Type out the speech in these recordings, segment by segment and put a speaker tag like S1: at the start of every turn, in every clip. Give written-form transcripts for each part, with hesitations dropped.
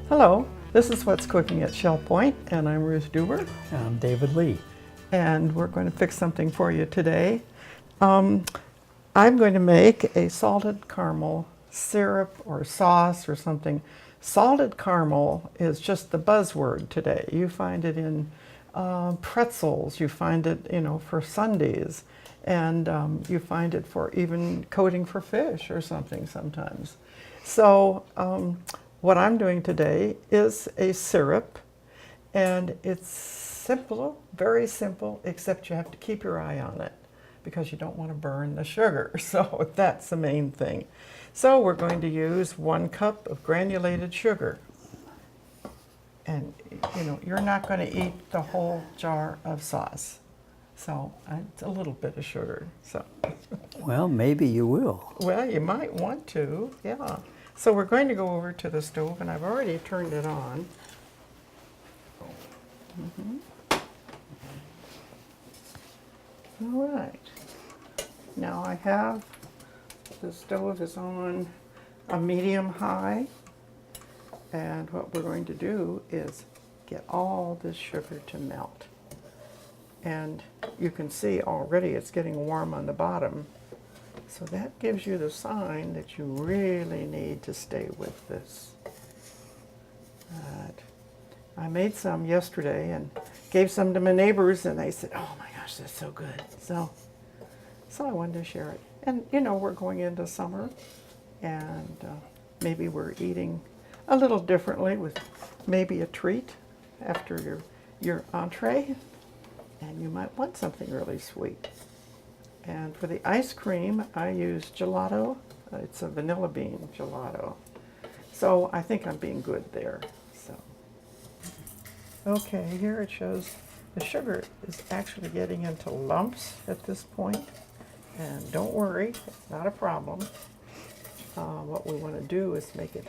S1: Hello, this is What's Cooking at Shell Point, and I'm Ruth Duber.
S2: And I'm David Lee.
S1: And we're going to fix something for you today. I'm going to make a salted caramel syrup or sauce or something. Salted caramel is just the buzzword today. You find it in pretzels, you find it, for sundaes, and you find it for even coating for fish or something sometimes. So what I'm doing today is a syrup, and it's simple, very simple, except you have to keep your eye on it because you don't want to burn the sugar. So that's the main thing. So we're going to use 1 cup of granulated sugar. And you're not going to eat the whole jar of sauce. So it's a little bit of sugar. So
S2: Well, maybe you will.
S1: well, you might want to, yeah. So we're going to go over to the stove, and I've already turned it on. All right. Now I have, the stove is on a medium high, and what we're going to do is get all this sugar to melt. And you can see already it's getting warm on the bottom. So that gives you the sign that you really need to stay with this. I made some yesterday and gave some to my neighbors, and they said, "Oh my gosh, that's so good." So I wanted to share it. And we're going into summer, and maybe we're eating a little differently with maybe a treat after your entree, and you might want something really sweet. And for the ice cream, I use gelato. It's a vanilla bean gelato. So I think I'm being good there. So, okay, here it shows the sugar is actually getting into lumps at this point. And don't worry, it's not a problem. What we want to do is make it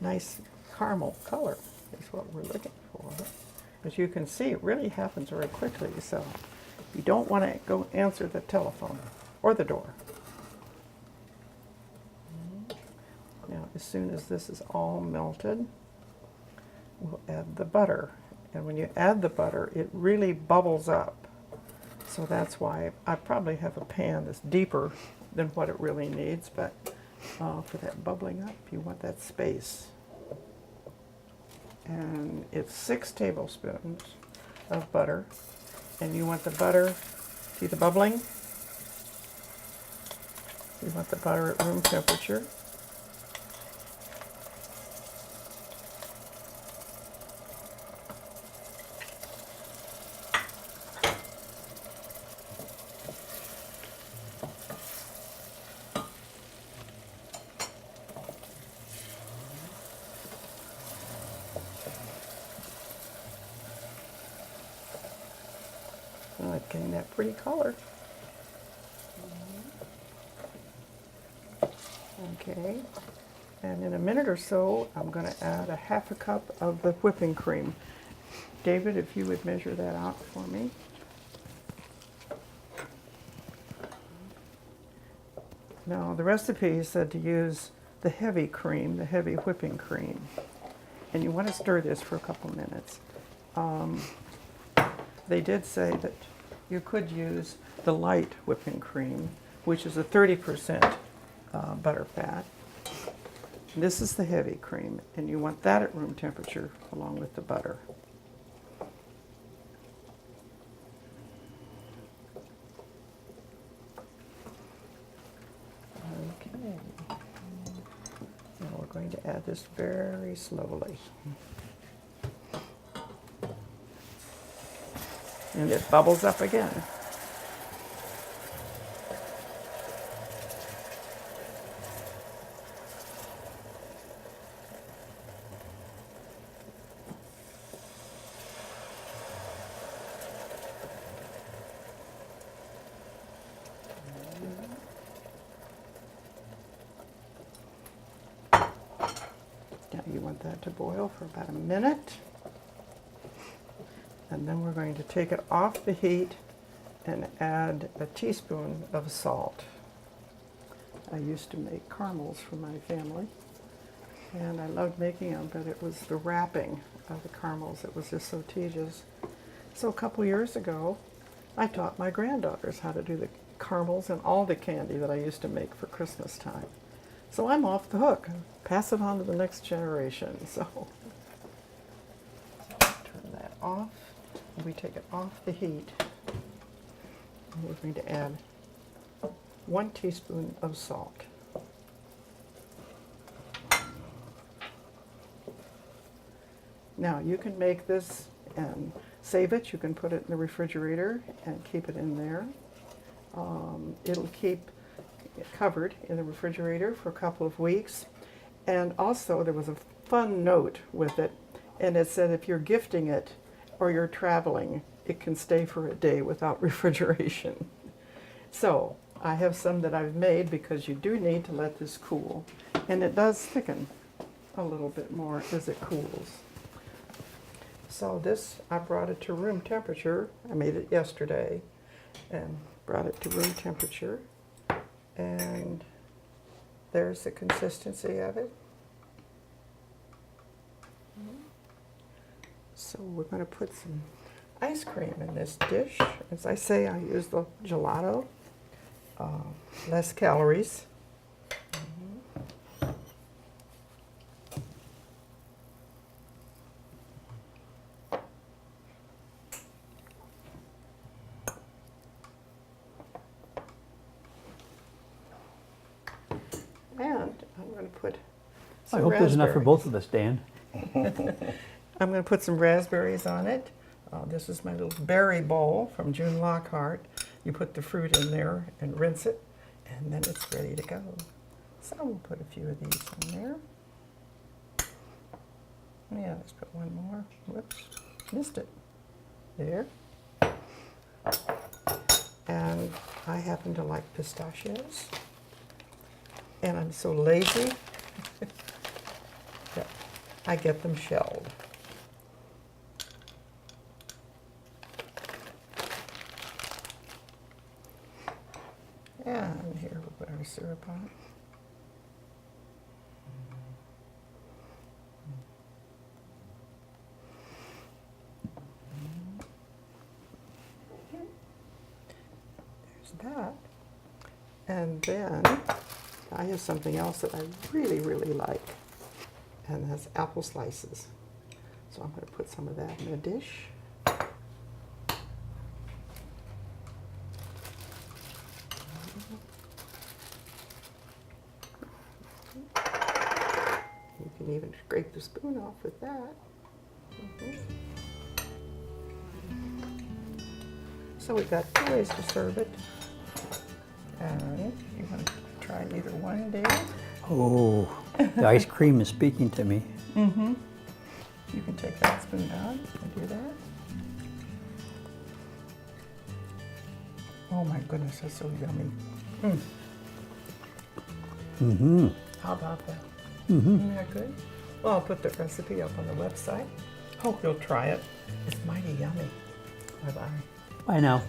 S1: nice caramel color is what we're looking for. As you can see, it really happens very quickly. So you don't want to go answer the telephone or the door. Now, as soon as this is all melted, we'll add the butter. And when you add the butter, it really bubbles up. So that's why I probably have a pan that's deeper than what it really needs, but for that bubbling up, you want that space. And it's 6 tablespoons of butter. And you want the butter, see the bubbling? You want the butter at room temperature. Oh, it's getting that pretty color. Okay, and in a minute or so, I'm going to add a 1/2 cup of the whipping cream. David, if you would measure that out for me. Now, the recipe said to use the heavy cream, the heavy whipping cream. And you want to stir this for a couple minutes. They did say that you could use the light whipping cream, which is a 30% butter fat. This is the heavy cream, and you want that at room temperature along with the butter. Okay. Now we're going to add this very slowly. And it bubbles up again. Now you want that to boil for about a minute. And then we're going to take it off the heat and add a teaspoon of salt. I used to make caramels for my family. And I loved making them, but it was the wrapping of the caramels that was just so tedious. So a couple years ago, I taught my granddaughters how to do the caramels and all the candy that I used to make for Christmas time. So I'm off the hook. Pass it on to the next generation. So turn that off. We take it off the heat. And we're going to add 1 teaspoon of salt. Now you can make this and save it. You can put it in the refrigerator and keep it in there. It'll keep covered in the refrigerator for a couple of weeks. And also there was a fun note with it, and it said if you're gifting it or you're traveling, it can stay for a day without refrigeration. So I have some that I've made because you do need to let this cool, and it does thicken a little bit more as it cools. So this, I brought it to room temperature. I made it yesterday and brought it to room temperature. And there's the consistency of it. So we're going to put some ice cream in this dish. As I say, I use the gelato, less calories. And I'm going to put some
S2: I hope there's enough for
S1: raspberries.
S2: both of us, Dan.
S1: I'm going to put some raspberries on it. This is my little berry bowl from June Lockhart. You put the fruit in there and rinse it, and then it's ready to go. So we'll put a few of these in there. Yeah, let's put one more. Whoops, missed it. There. And I happen to like pistachios. And I'm so lazy that I get them shelled. And here we'll put our syrup on. There's that. And then I have something else that I really, really like, and that's apple slices. So I'm going to put some of that in a dish. You can even scrape the spoon off with that. So we've got 2 ways to serve it. And you want to try either one, Dave?
S2: Oh, the ice cream is speaking to me.
S1: Mm-hmm. You can take that spoon down and do that. Oh my goodness, that's so yummy.
S2: Mm-hmm.
S1: How about that?
S2: Mm-hmm.
S1: Isn't that good? Well, I'll put the recipe up on the website. Hope you'll try it. It's mighty yummy. Bye-bye.
S2: Bye now.